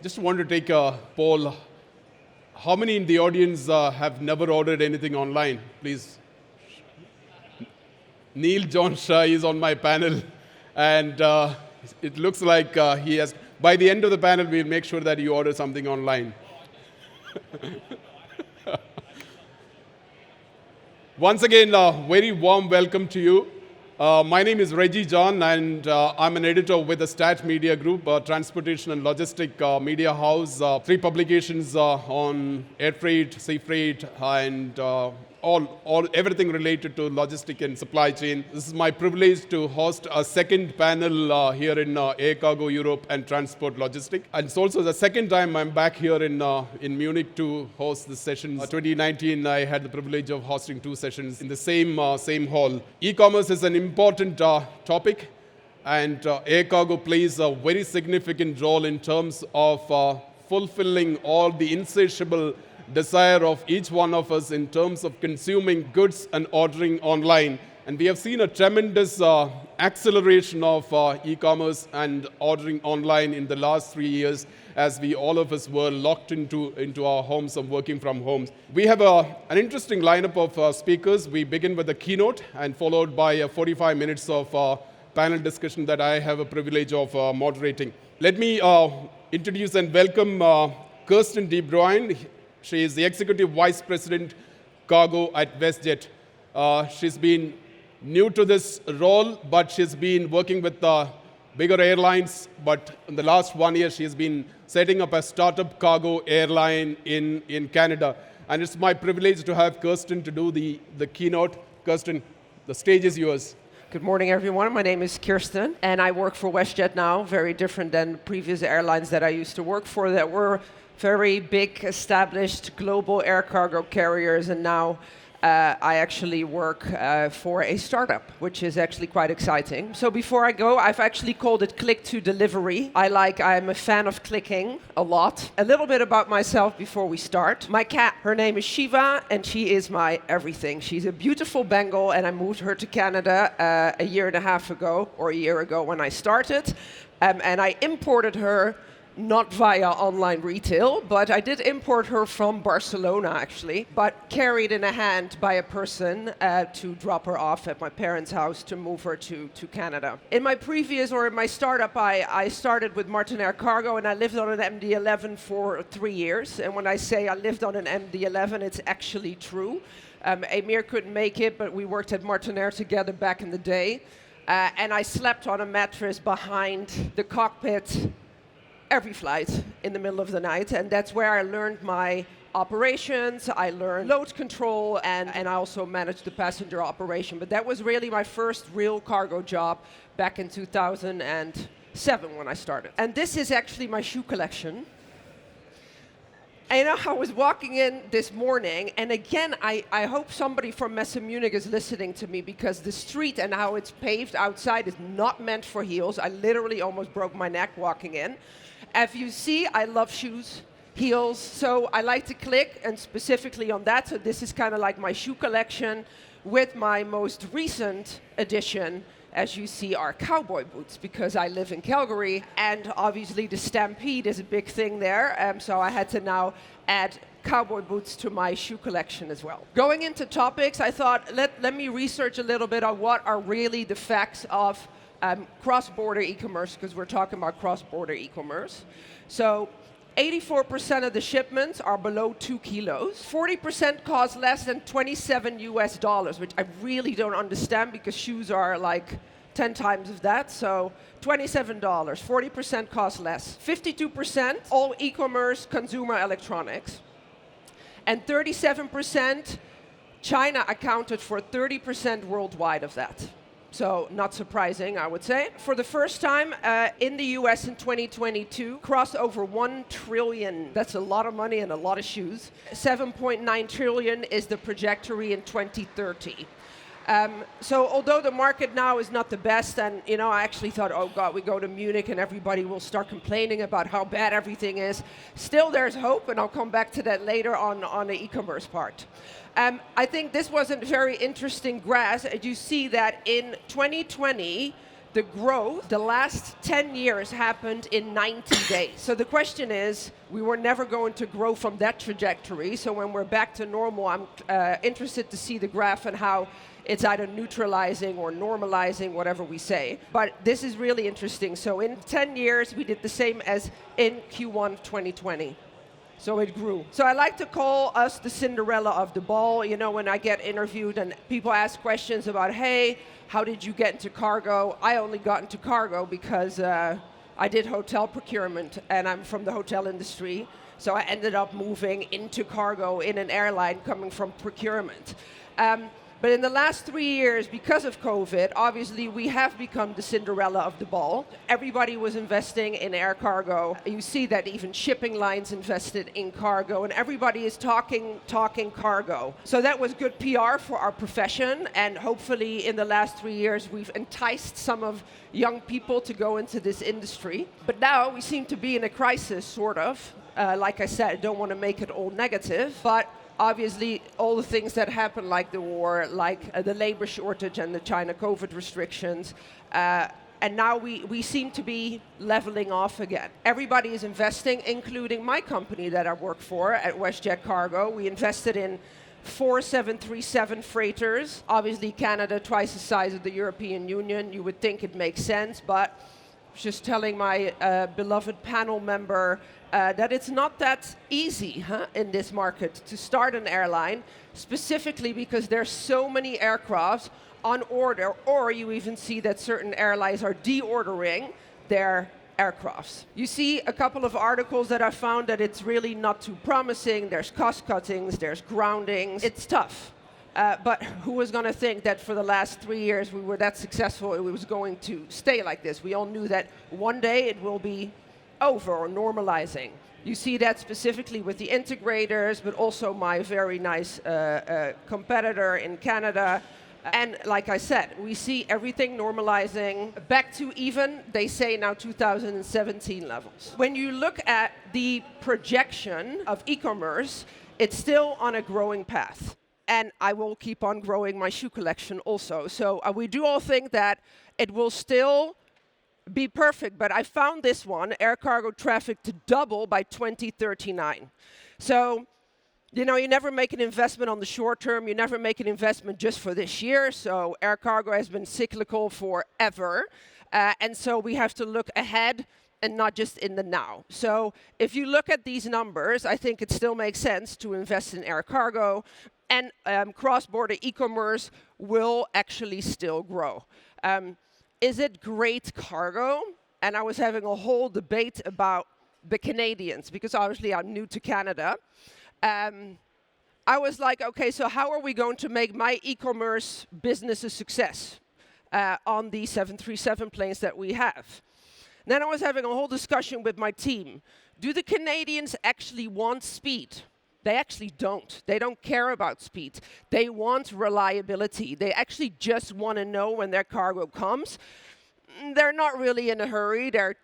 Just want to take a poll. How many in the audience have never ordered anything online? Please. Neil John Shah is on my panel, and it looks like he has. By the end of the panel, we'll make sure that you order something online. Once again, very warm welcome to you. My name is Reggie John, and I'm an editor with the Stat Media Group, a transportation and logistic media house. 3 publications on air freight, sea freight, and everything related to logistic and supply chain. This is my privilege to host a second panel here in Air Cargo Europe and Transport Logistic. And it's also the second time I'm back here in Munich to host this session. 2019, I had the privilege of hosting 2 sessions in the same hall. E-commerce is an important topic, and Air Cargo plays a very significant role in terms of fulfilling all the insatiable desire of each one of us in terms of consuming goods and ordering online. And we have seen a tremendous acceleration of e-commerce and ordering online in the last 3 years as all of us were locked into our homes and working from homes. We have an interesting lineup of speakers. We begin with a keynote and followed by 45 minutes of panel discussion that I have a privilege of moderating. Let me introduce and welcome Kirsten de Bruijn. She is the Executive Vice President, Cargo at WestJet. She's been new to this role, but she's been working with bigger airlines. But in the last 1 year, she's been setting up a startup cargo airline in Canada. And it's my privilege to have Kirsten to do the keynote. Kirsten, the stage is yours. Good morning, everyone. My name is Kirsten, and I work for WestJet now, very different than previous airlines that I used to work for that were very big, established global air cargo carriers, and now I actually work for a startup, which is actually quite exciting. So before I go, I've actually called it click to delivery. I'm a fan of clicking a lot. A little bit about myself before we start. My cat, her name is Shiva, and she is my everything. She's a beautiful Bengal, and I moved her to Canada a year and a half ago, or a year ago when I started. And I imported her not via online retail, but I did import her from Barcelona, actually, but carried in a hand by a person to drop her off at my parents' house to move her to Canada. In my startup, I started with Martin Cargo, and I lived on an MD-11 for 3 years. And when I say I lived on an MD-11, it's actually true. Amir couldn't make it, but we worked at Martin together back in the day. And I slept on a mattress behind the cockpit every flight in the middle of the night, and that's where I learned my operations. I learned load control, and I also managed the passenger operation. But that was really my first real cargo job back in 2007 when I started. And this is actually my shoe collection. And I was walking in this morning, and again, I hope somebody from Messe Munich is listening to me, because the street and how it's paved outside is not meant for heels. I literally almost broke my neck walking in. As you see, I love shoes, heels, so I like to click, and specifically on that. So this is kind of like my shoe collection with my most recent addition. As you see, are cowboy boots, because I live in Calgary, and obviously the Stampede is a big thing there, so I had to now add cowboy boots to my shoe collection as well. Going into topics, I thought, let me research a little bit on what are really the facts of cross-border e-commerce, because we're talking about cross-border e-commerce. So 84% of the shipments are below 2 kilos. 40% cost less than $27, which I really don't understand, because shoes are like 10 times of that. So $27, 40% cost less. 52% all e-commerce consumer electronics. And 37%, China accounted for 30% worldwide of that. So not surprising, I would say. For the first time in the US in 2022, crossed over 1 trillion. That's a lot of money and a lot of shoes. 7.9 trillion is the trajectory in 2030. So although the market now is not the best, and I actually thought, oh God, we go to Munich and everybody will start complaining about how bad everything is. Still, there's hope, and I'll come back to that later on the e-commerce part. I think this was a very interesting graph. You see that in 2020, the growth, the last 10 years happened in 90 days. So the question is, we were never going to grow from that trajectory. So when we're back to normal, I'm interested to see the graph and how it's either neutralizing or normalizing, whatever we say. But this is really interesting. So in 10 years, we did the same as in Q1 2020. So it grew. So I like to call us the Cinderella of the ball. You know, when I get interviewed and people ask questions about, hey, how did you get into cargo? I only got into cargo because I did hotel procurement and I'm from the hotel industry. So I ended up moving into cargo in an airline coming from procurement. But in the last 3 years, because of COVID, obviously we have become the Cinderella of the ball. Everybody was investing in air cargo. You see that even shipping lines invested in cargo, and everybody is talking cargo. So that was good PR for our profession, and hopefully in the last 3 years we've enticed some of young people to go into this industry. But now we seem to be in a crisis, sort of. Like I said, I don't want to make it all negative, but obviously, all the things that happened, like the war, like the labor shortage and the China COVID restrictions, and now we seem to be leveling off again. Everybody is investing, including my company that I work for at WestJet Cargo. We invested in 4 737 freighters. Obviously, Canada, twice the size of the European Union. You would think it makes sense, but just telling my beloved panel member that it's not that easy in this market to start an airline, specifically because there's so many aircrafts on order, or you even see that certain airlines are deordering their aircrafts. You see a couple of articles that I found that it's really not too promising. There's cost cuttings, there's groundings. It's tough. But who was going to think that for the last 3 years we were that successful, it was going to stay like this? We all knew that one day it will be over or normalizing. You see that specifically with the integrators, but also my very nice competitor in Canada. And like I said, we see everything normalizing back to even, they say now, 2017 levels. When you look at the projection of e-commerce, it's still on a growing path. And I will keep on growing my shoe collection also. So we do all think that it will still be perfect, but I found this one, air cargo traffic to double by 2039. So, you know, you never make an investment on the short term, you never make an investment just for this year, so air cargo has been cyclical forever, and so we have to look ahead and not just in the now. So if you look at these numbers, I think it still makes sense to invest in air cargo, and cross-border e-commerce will actually still grow. Is it great cargo? And I was having a whole debate about the Canadians, because obviously I'm new to Canada. I was like, okay, so how are we going to make my e-commerce business a success on these 737 planes that we have? Then I was having a whole discussion with my team. Do the Canadians actually want speed? They actually don't. They don't care about speed. They want reliability. They actually just want to know when their cargo comes. They're not really in a hurry. They're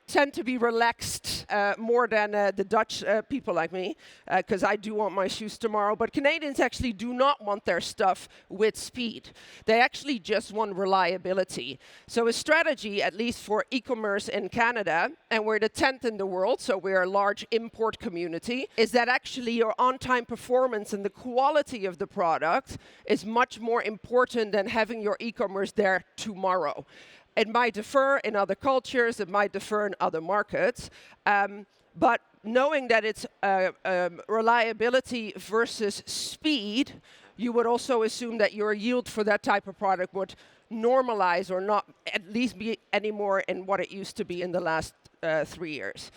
tend to be relaxed more than the Dutch people like me, because I do want my shoes tomorrow. But Canadians actually do not want their stuff with speed. They actually just want reliability. So a strategy, at least for e-commerce in Canada, and we're the 10th in the world, so we're a large import community, is that actually your on-time performance and the quality of the product is much more important than having your e-commerce there tomorrow. It might differ in other cultures, it might differ in other markets, but knowing that it's reliability versus speed, you would also assume that your yield for that type of product would normalize or not at least be any more in what it used to be in the last 3 years.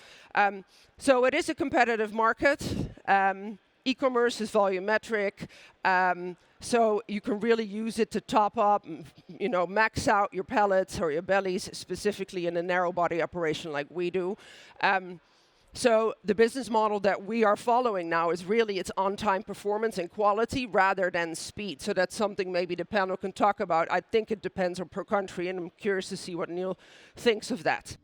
So it is a competitive market. E-commerce is volumetric. So you can really use it to top up, you know, max out your pallets or your bellies, specifically in a narrow body operation like we do. So the business model that we are following now is really its on-time performance and quality rather than speed. So that's something maybe the panel can talk about. I think it depends on per country, and I'm curious to see what Neil thinks of that.